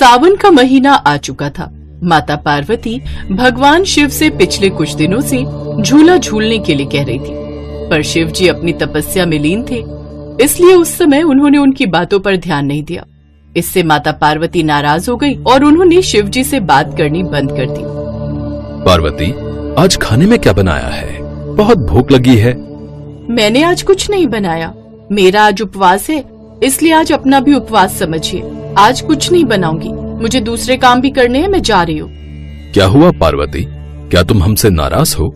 सावन का महीना आ चुका था। माता पार्वती भगवान शिव से पिछले कुछ दिनों से झूला झूलने के लिए कह रही थी, पर शिव जी अपनी तपस्या में लीन थे, इसलिए उस समय उन्होंने उनकी बातों पर ध्यान नहीं दिया। इससे माता पार्वती नाराज हो गई और उन्होंने शिव जी से बात करनी बंद कर दी। पार्वती, आज खाने में क्या बनाया है? बहुत भूख लगी है। मैंने आज कुछ नहीं बनाया, मेरा आज उपवास है, इसलिए आज अपना भी उपवास समझिए। आज कुछ नहीं बनाऊंगी, मुझे दूसरे काम भी करने हैं, मैं जा रही हूँ। क्या हुआ पार्वती, क्या तुम हमसे नाराज हो?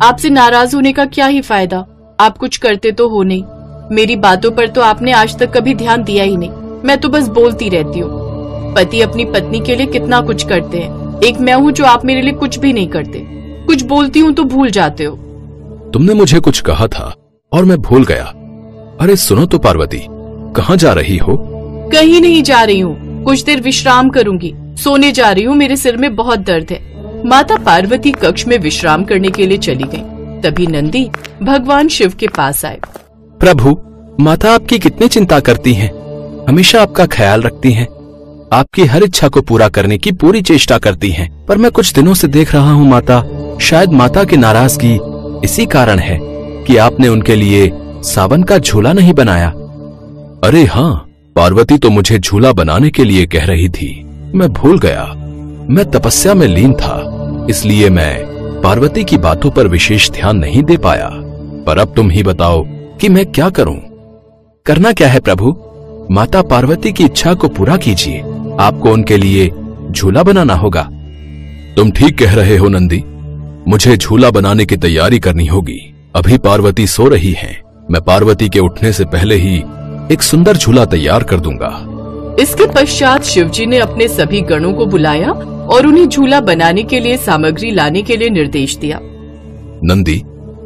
आपसे नाराज होने का क्या ही फायदा, आप कुछ करते तो हो नहीं। मेरी बातों पर तो आपने आज तक कभी ध्यान दिया ही नहीं, मैं तो बस बोलती रहती हूँ। पति अपनी पत्नी के लिए कितना कुछ करते हैं, एक मैं हूँ जो आप मेरे लिए कुछ भी नहीं करते। कुछ बोलती हूँ तो भूल जाते हो। तुमने मुझे कुछ कहा था और मैं भूल गया। अरे सुनो तो पार्वती, कहाँ जा रही हो? कहीं नहीं जा रही हूँ, कुछ देर विश्राम करूंगी, सोने जा रही हूँ, मेरे सिर में बहुत दर्द है। माता पार्वती कक्ष में विश्राम करने के लिए चली गयी। तभी नंदी भगवान शिव के पास आए। प्रभु, माता आपकी कितनी चिंता करती हैं, हमेशा आपका ख्याल रखती हैं, आपकी हर इच्छा को पूरा करने की पूरी चेष्टा करती हैं। पर मैं कुछ दिनों से देख रहा हूँ माता, शायद माता की नाराजगी इसी कारण है कि आपने उनके लिए सावन का झूला नहीं बनाया। अरे हाँ, पार्वती तो मुझे झूला बनाने के लिए कह रही थी, मैं भूल गया। मैं तपस्या में लीन था, इसलिए मैं पार्वती की बातों पर विशेष ध्यान नहीं दे पाया। पर अब तुम ही बताओ कि मैं क्या करूं? करना क्या है प्रभु? माता पार्वती की इच्छा को पूरा कीजिए, आपको उनके लिए झूला बनाना होगा। तुम ठीक कह रहे हो नंदी, मुझे झूला बनाने की तैयारी करनी होगी। अभी पार्वती सो रही हैं, मैं पार्वती के उठने से पहले ही एक सुंदर झूला तैयार कर दूंगा। इसके पश्चात शिवजी ने अपने सभी गणों को बुलाया और उन्हें झूला बनाने के लिए सामग्री लाने के लिए निर्देश दिया। नंदी,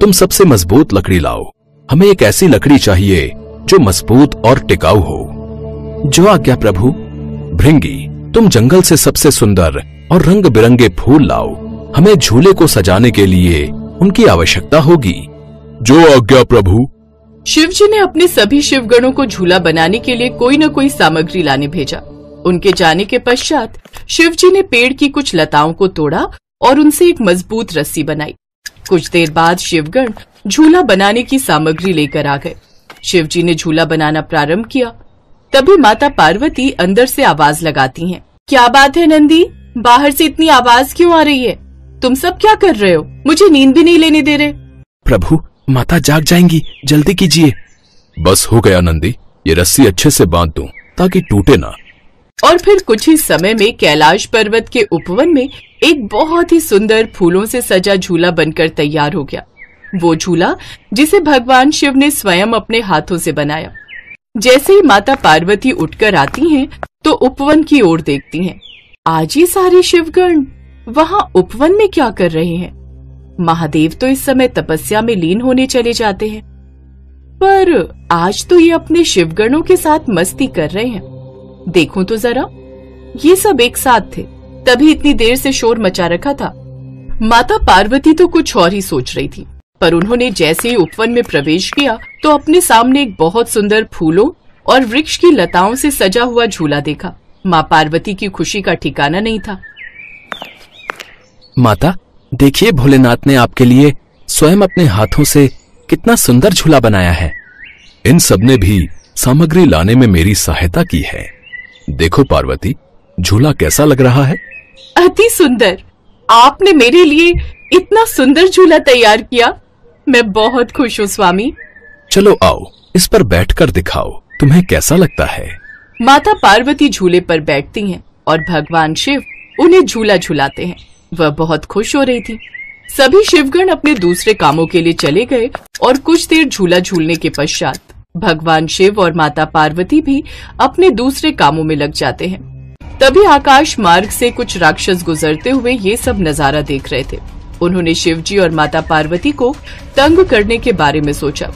तुम सबसे मजबूत लकड़ी लाओ, हमें एक ऐसी लकड़ी चाहिए जो मजबूत और टिकाऊ हो। जो आज्ञा प्रभु। भृंगी, तुम जंगल से सबसे सुंदर और रंग बिरंगे फूल लाओ, हमें झूले को सजाने के लिए उनकी आवश्यकता होगी। जो आज्ञा प्रभु। शिवजी ने अपने सभी शिवगणों को झूला बनाने के लिए कोई न कोई सामग्री लाने भेजा। उनके जाने के पश्चात शिवजी ने पेड़ की कुछ लताओं को तोड़ा और उनसे एक मजबूत रस्सी बनाई। कुछ देर बाद शिवगण झूला बनाने की सामग्री लेकर आ गए। शिवजी ने झूला बनाना प्रारंभ किया। तभी माता पार्वती अंदर से आवाज लगाती हैं, क्या बात है नंदी, बाहर से इतनी आवाज क्यों आ रही है? तुम सब क्या कर रहे हो? मुझे नींद भी नहीं लेने दे रहे। प्रभु, माता जाग जाएंगी, जल्दी कीजिए। बस हो गया नंदी, ये रस्सी अच्छे से बांध दूं ताकि टूटे ना। और फिर कुछ ही समय में कैलाश पर्वत के उपवन में एक बहुत ही सुंदर फूलों से सजा झूला बनकर तैयार हो गया। वो झूला जिसे भगवान शिव ने स्वयं अपने हाथों से बनाया। जैसे ही माता पार्वती उठकर आती हैं, तो उपवन की ओर देखती हैं। आज ये सारे शिवगण वहाँ उपवन में क्या कर रहे हैं? महादेव तो इस समय तपस्या में लीन होने चले जाते हैं, पर आज तो ये अपने शिवगणों के साथ मस्ती कर रहे हैं। देखूं तो जरा, ये सब एक साथ थे, तभी इतनी देर से शोर मचा रखा था। माता पार्वती तो कुछ और ही सोच रही थी, पर उन्होंने जैसे ही उपवन में प्रवेश किया तो अपने सामने एक बहुत सुंदर फूलों और वृक्ष की लताओं से सजा हुआ झूला देखा। माँ पार्वती की खुशी का ठिकाना नहीं था। माता, देखिए, भोलेनाथ ने आपके लिए स्वयं अपने हाथों से कितना सुंदर झूला बनाया है। इन सब ने भी सामग्री लाने में मेरी सहायता की है। देखो पार्वती, झूला कैसा लग रहा है? अति सुंदर। आपने मेरे लिए इतना सुंदर झूला तैयार किया, मैं बहुत खुश हूँ स्वामी। चलो आओ, इस पर बैठकर दिखाओ, तुम्हें कैसा लगता है? माता पार्वती झूले पर बैठती हैं और भगवान शिव उन्हें झूला झुलाते हैं। वह बहुत खुश हो रही थी। सभी शिवगण अपने दूसरे कामों के लिए चले गए और कुछ देर झूला झूलने के पश्चात भगवान शिव और माता पार्वती भी अपने दूसरे कामों में लग जाते हैं। तभी आकाश मार्ग से कुछ राक्षस गुजरते हुए ये सब नजारा देख रहे थे। उन्होंने शिवजी और माता पार्वती को तंग करने के बारे में सोचा।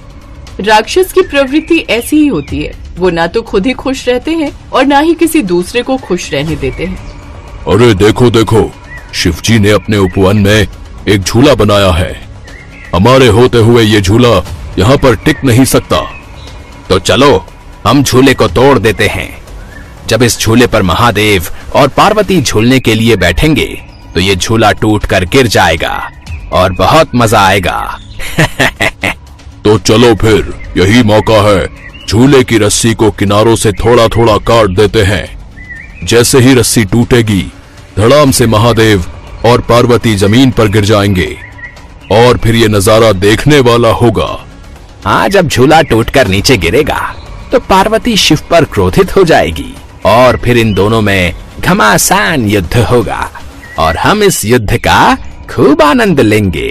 राक्षस की प्रवृत्ति ऐसी ही होती है, वो ना तो खुद ही खुश रहते हैं और ना ही किसी दूसरे को खुश रहने देते हैं। अरे देखो देखो, शिवजी ने अपने उपवन में एक झूला बनाया है। हमारे होते हुए ये झूला यहाँ पर टिक नहीं सकता। तो चलो, हम झूले को तोड़ देते हैं। जब इस झूले पर महादेव और पार्वती झूलने के लिए बैठेंगे तो ये झूला टूट कर गिर जाएगा और बहुत मजा आएगा। तो चलो फिर, यही मौका है, झूले की रस्सी को किनारों से थोड़ा थोड़ा काट देते हैं। जैसे ही रस्सी टूटेगी, धड़ाम से महादेव और पार्वती जमीन पर गिर जाएंगे और फिर ये नजारा देखने वाला होगा। हाँ, जब झूला टूटकर नीचे गिरेगा तो पार्वती शिव पर क्रोधित हो जाएगी और फिर इन दोनों में घमासान युद्ध होगा और हम इस युद्ध का खूब आनंद लेंगे।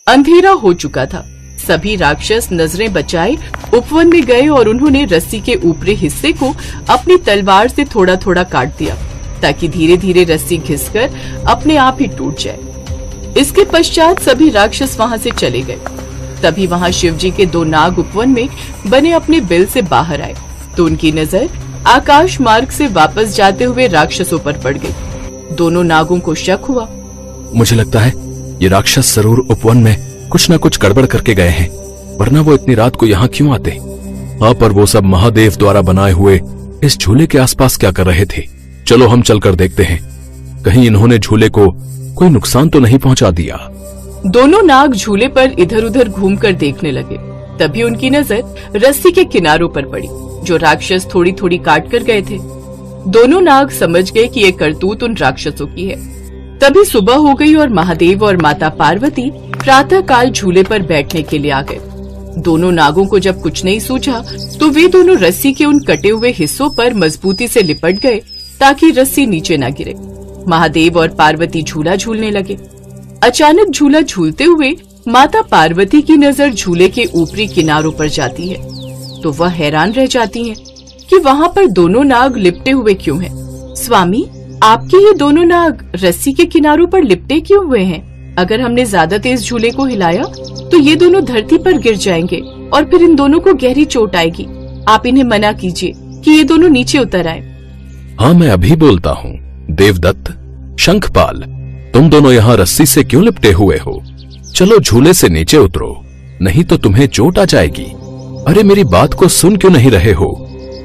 अंधेरा हो चुका था। सभी राक्षस नजरें बचाए उपवन में गए और उन्होंने रस्सी के ऊपरी हिस्से को अपनी तलवार से थोड़ा थोड़ा काट दिया ताकि धीरे धीरे रस्सी घिसकर अपने आप ही टूट जाए। इसके पश्चात सभी राक्षस वहां से चले गए। तभी वहां शिवजी के 2 नाग उपवन में बने अपने बिल से बाहर आए तो उनकी नजर आकाश मार्ग से वापस जाते हुए राक्षसों पर पड़ गई। दोनों नागों को शक हुआ। मुझे लगता है ये राक्षस जरूर उपवन में कुछ न कुछ गड़बड़ करके गए हैं, वरना वो इतनी रात को यहाँ क्यों आते? हाँ, पर वो सब महादेव द्वारा बनाए हुए इस झूले के आसपास क्या कर रहे थे? चलो हम चलकर देखते हैं, कहीं इन्होंने झूले को कोई नुकसान तो नहीं पहुंचा दिया। दोनों नाग झूले पर इधर उधर घूमकर देखने लगे। तभी उनकी नजर रस्सी के किनारों पर पड़ी जो राक्षस थोड़ी थोड़ी काट कर गए थे। दोनों नाग समझ गए कि ये करतूत उन राक्षसों की है। तभी सुबह हो गई और महादेव और माता पार्वती प्रातः काल झूले पर बैठने के लिए आ गए। दोनों नागों को जब कुछ नहीं सूझा तो वे दोनों रस्सी के उन कटे हुए हिस्सों पर मजबूती से लिपट गए ताकि रस्सी नीचे न गिरे। महादेव और पार्वती झूला झूलने लगे। अचानक झूला झूलते हुए माता पार्वती की नजर झूले के ऊपरी किनारों पर जाती है तो वह हैरान रह जाती हैं कि वहां पर दोनों नाग लिपटे हुए क्यों हैं। स्वामी, आपके ये दोनों नाग रस्सी के किनारों पर लिपटे क्यों हुए हैं? अगर हमने ज्यादा तेज झूले को हिलाया तो ये दोनों धरती पर गिर जाएंगे और फिर इन दोनों को गहरी चोट आएगी। आप इन्हें मना कीजिए कि ये दोनों नीचे उतर आए। हाँ, मैं अभी बोलता हूँ। देवदत्त, शंखपाल, तुम दोनों यहाँ रस्सी से क्यों लिपटे हुए हो? चलो झूले से नीचे उतरो, नहीं तो तुम्हें चोट आ जाएगी। अरे मेरी बात को सुन क्यों नहीं रहे हो?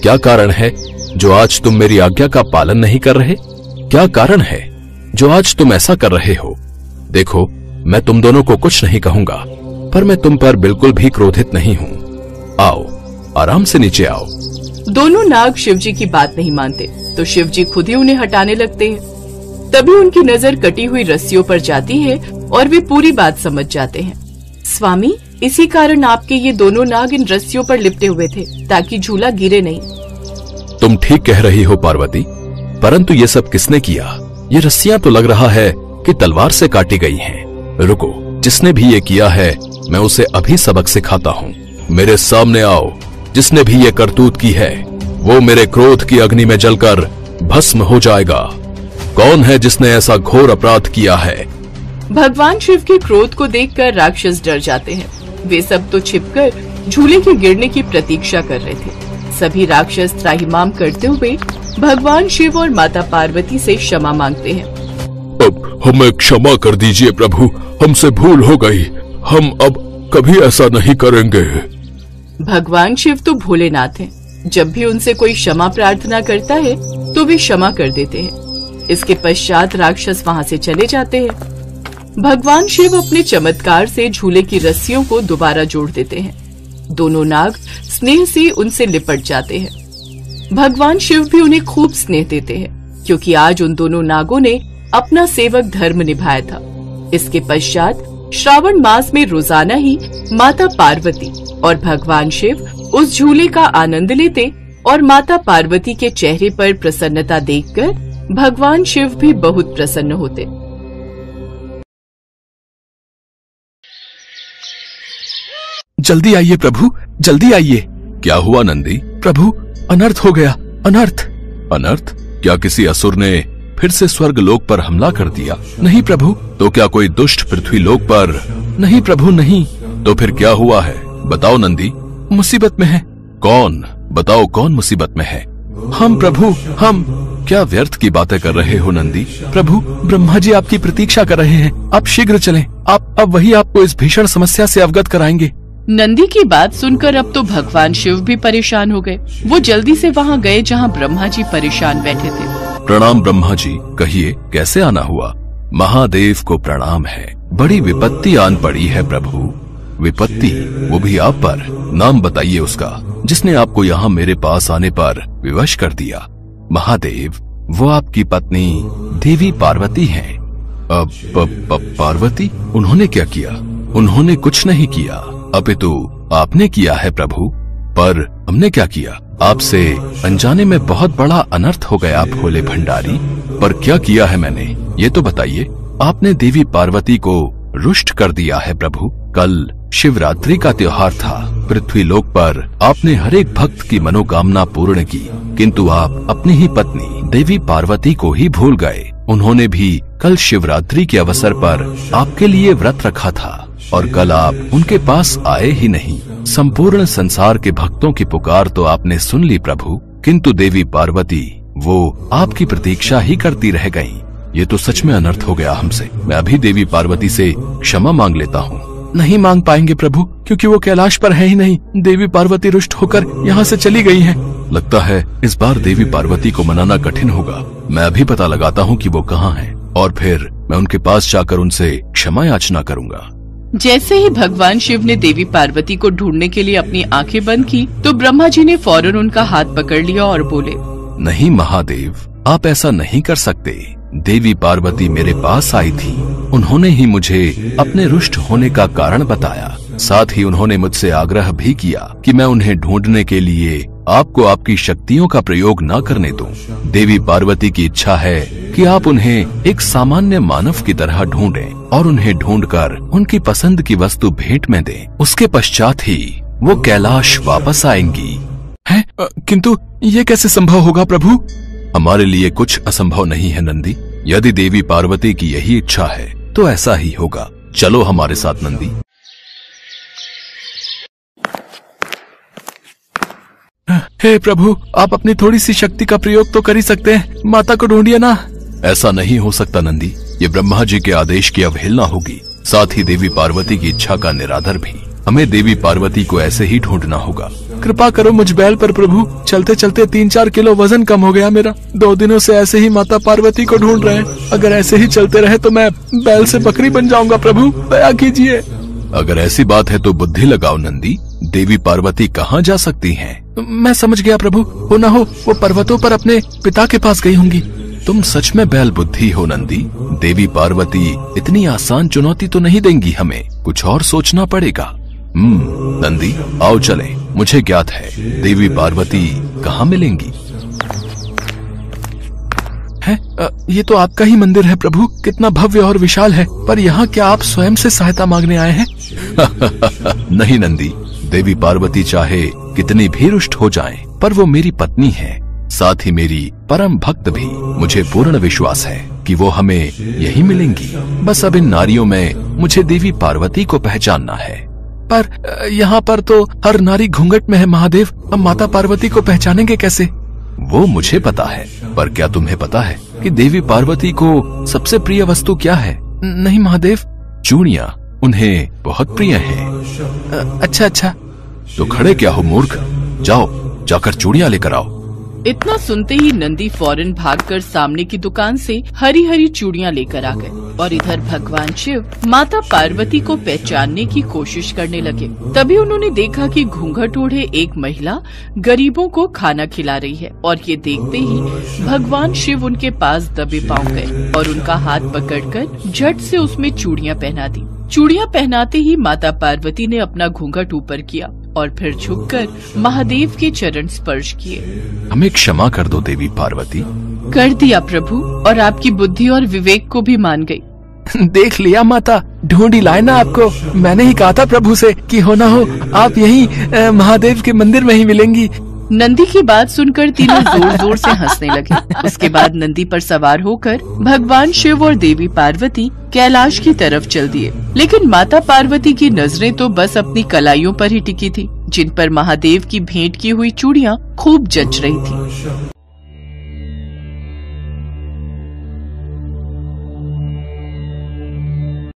क्या कारण है जो आज तुम मेरी आज्ञा का पालन नहीं कर रहे? क्या कारण है जो आज तुम ऐसा कर रहे हो? देखो, मैं तुम दोनों को कुछ नहीं कहूंगा, पर मैं तुम पर बिल्कुल भी क्रोधित नहीं हूँ। आओ, आराम से नीचे आओ। दोनों नाग शिवजी की बात नहीं मानते तो शिवजी खुद ही उन्हें हटाने लगते हैं। तभी उनकी नजर कटी हुई रस्सियों पर जाती है और वे पूरी बात समझ जाते हैं। स्वामी, इसी कारण आपके ये दोनों नाग इन रस्सियों पर लिपटे हुए थे ताकि झूला गिरे नहीं। तुम ठीक कह रही हो पार्वती, परंतु ये सब किसने किया? ये रस्सियां तो लग रहा है कि तलवार से काटी गई हैं। रुको, जिसने भी ये किया है मैं उसे अभी सबक सिखाता हूँ। मेरे सामने आओ। जिसने भी ये करतूत की है वो मेरे क्रोध की अग्नि में जलकर भस्म हो जाएगा। कौन है जिसने ऐसा घोर अपराध किया है? भगवान शिव के क्रोध को देखकर राक्षस डर जाते हैं। वे सब तो छिपकर झूले के गिरने की प्रतीक्षा कर रहे थे। सभी राक्षस त्राहिमाम करते हुए भगवान शिव और माता पार्वती से क्षमा मांगते हैं। अब हमें क्षमा कर दीजिए प्रभु, हमसे भूल हो गई। हम अब कभी ऐसा नहीं करेंगे। भगवान शिव तो भोलेनाथ हैं। जब भी उनसे कोई क्षमा प्रार्थना करता है तो वे क्षमा कर देते हैं। इसके पश्चात राक्षस वहां से चले जाते हैं। भगवान शिव अपने चमत्कार से झूले की रस्सियों को दोबारा जोड़ देते हैं। दोनों नाग स्नेह से उनसे लिपट जाते हैं। भगवान शिव भी उन्हें खूब स्नेह देते हैं क्योंकि आज उन दोनों नागों ने अपना सेवक धर्म निभाया था। इसके पश्चात श्रावण मास में रोजाना ही माता पार्वती और भगवान शिव उस झूले का आनंद लेते और माता पार्वती के चेहरे पर प्रसन्नता देखकर भगवान शिव भी बहुत प्रसन्न होते। जल्दी आइए प्रभु, जल्दी आइए। क्या हुआ नंदी? प्रभु, अनर्थ हो गया। अनर्थ। अनर्थ? क्या किसी असुर ने फिर से स्वर्ग लोक पर हमला कर दिया? नहीं प्रभु। तो क्या कोई दुष्ट पृथ्वी लोक पर? नहीं प्रभु, नहीं। तो फिर क्या हुआ है? बताओ नंदी। मुसीबत में है। कौन? बताओ, कौन मुसीबत में है? हम प्रभु, हम। क्या व्यर्थ की बातें कर रहे हो नंदी? प्रभु, ब्रह्मा जी आपकी प्रतीक्षा कर रहे हैं। आप शीघ्र चलें। आप अब वही आपको इस भीषण समस्या से अवगत कराएंगे। नंदी की बात सुनकर अब तो भगवान शिव भी परेशान हो गए। वो जल्दी से वहाँ गए जहाँ ब्रह्मा जी परेशान बैठे थे। प्रणाम ब्रह्मा जी, कहिए कैसे आना हुआ? महादेव को प्रणाम है, बड़ी विपत्ति आन पड़ी है प्रभु। विपत्ति? वो भी आप पर? नाम बताइए उसका, जिसने आपको यहाँ मेरे पास आने पर विवश कर दिया। महादेव, वो आपकी पत्नी देवी पार्वती हैं। पार्वती? उन्होंने क्या किया? उन्होंने कुछ नहीं किया, अपितु आपने किया है प्रभु। पर हमने क्या किया? आपसे अनजाने में बहुत बड़ा अनर्थ हो गया भोले भंडारी। पर क्या किया है मैंने, ये तो बताइए। आपने देवी पार्वती को रुष्ट कर दिया है प्रभु। कल शिवरात्रि का त्योहार था। पृथ्वी लोक पर आपने हर एक भक्त की मनोकामना पूर्ण की, किंतु आप अपनी ही पत्नी देवी पार्वती को ही भूल गए। उन्होंने भी कल शिवरात्रि के अवसर पर आपके लिए व्रत रखा था और कल आप उनके पास आए ही नहीं। संपूर्ण संसार के भक्तों की पुकार तो आपने सुन ली प्रभु, किंतु देवी पार्वती वो आपकी प्रतीक्षा ही करती रह गईं। ये तो सच में अनर्थ हो गया हमसे। मैं अभी देवी पार्वती से क्षमा मांग लेता हूँ। नहीं मांग पाएंगे प्रभु, क्योंकि वो कैलाश पर है ही नहीं। देवी पार्वती रुष्ट होकर यहाँ से चली गई हैं। लगता है इस बार देवी पार्वती को मनाना कठिन होगा। मैं अभी पता लगाता हूँ कि वो कहाँ हैं और फिर मैं उनके पास जाकर उनसे क्षमा याचना करूँगा। जैसे ही भगवान शिव ने देवी पार्वती को ढूंढने के लिए अपनी आंखें बंद की तो ब्रह्मा जी ने फौरन उनका हाथ पकड़ लिया और बोले, नहीं महादेव, आप ऐसा नहीं कर सकते। देवी पार्वती मेरे पास आई थी, उन्होंने ही मुझे अपने रुष्ट होने का कारण बताया। साथ ही उन्होंने मुझसे आग्रह भी किया कि मैं उन्हें ढूंढने के लिए आपको आपकी शक्तियों का प्रयोग न करने दूं। देवी पार्वती की इच्छा है कि आप उन्हें एक सामान्य मानव की तरह ढूंढें और उन्हें ढूंढकर उनकी पसंद की वस्तु भेंट में दें। उसके पश्चात ही वो कैलाश वापस आएंगी। है? किंतु ये कैसे संभव होगा प्रभु? हमारे लिए कुछ असंभव नहीं है नंदी। यदि देवी पार्वती की यही इच्छा है तो ऐसा ही होगा। चलो हमारे साथ नंदी। हे प्रभु, आप अपनी थोड़ी सी शक्ति का प्रयोग तो कर ही सकते हैं। माता को ढूंढिए ना। ऐसा नहीं हो सकता नंदी, ये ब्रह्मा जी के आदेश की अवहेलना होगी, साथ ही देवी पार्वती की इच्छा का निरादर भी। हमें देवी पार्वती को ऐसे ही ढूंढना होगा। कृपा करो मुझ बैल पर प्रभु। चलते चलते 3-4 किलो वजन कम हो गया मेरा। 2 दिनों से ऐसे ही माता पार्वती को ढूंढ रहे हैं। अगर ऐसे ही चलते रहे तो मैं बैल से बकरी बन जाऊंगा प्रभु, दया कीजिए। अगर ऐसी बात है तो बुद्धि लगाओ नंदी। देवी पार्वती कहाँ जा सकती हैं? मैं समझ गया प्रभु, हो ना हो वो पर्वतों पर अपने पिता के पास गई होंगी। तुम सच में बैल बुद्धि हो नंदी। देवी पार्वती इतनी आसान चुनौती तो नहीं देंगी हमें, कुछ और सोचना पड़ेगा। नंदी आओ चलें। मुझे ज्ञात है देवी पार्वती कहाँ मिलेंगी। है? ये तो आपका ही मंदिर है प्रभु, कितना भव्य और विशाल है। पर यहाँ क्या आप स्वयं से सहायता मांगने आए हैं? नहीं नंदी, देवी पार्वती चाहे कितनी भी रुष्ट हो जाएं, पर वो मेरी पत्नी है, साथ ही मेरी परम भक्त भी। मुझे पूर्ण विश्वास है कि वो हमें यही मिलेंगी। बस अब इन नारियों में मुझे देवी पार्वती को पहचानना है। पर यहाँ पर तो हर नारी घूंघट में है महादेव। अब माता पार्वती को पहचानेंगे कैसे? वो मुझे पता है, पर क्या तुम्हें पता है कि देवी पार्वती को सबसे प्रिय वस्तु क्या है? नहीं महादेव। चूड़ियाँ उन्हें बहुत प्रिय हैं। अच्छा। तो खड़े क्या हो मूर्ख, जाओ जाकर चूड़ियाँ लेकर आओ। इतना सुनते ही नंदी फौरन भागकर सामने की दुकान से हरी हरी चूड़ियाँ लेकर आ गए और इधर भगवान शिव माता पार्वती को पहचानने की कोशिश करने लगे। तभी उन्होंने देखा कि घूंघट ओढ़े एक महिला गरीबों को खाना खिला रही है और ये देखते ही भगवान शिव उनके पास दबे पांव गए और उनका हाथ पकड़कर झट से उसमें चूड़ियाँ पहना दी। चूड़ियाँ पहनाते ही माता पार्वती ने अपना घूंघट ऊपर किया और फिर झुककर महादेव के चरण स्पर्श किए। हमें क्षमा कर दो देवी पार्वती। कर दिया प्रभु, और आपकी बुद्धि और विवेक को भी मान गई। देख लिया माता, ढूंढ ही लाए ना आपको। मैंने ही कहा था प्रभु से कि हो ना हो आप यही महादेव के मंदिर में ही मिलेंगी। नंदी की बात सुनकर तीनों जोर जोर से हंसने लगे। उसके बाद नंदी पर सवार होकर भगवान शिव और देवी पार्वती कैलाश की तरफ चल दिए। लेकिन माता पार्वती की नजरें तो बस अपनी कलाइयों पर ही टिकी थी, जिन पर महादेव की भेंट की हुई चूड़ियाँ खूब जच रही थी।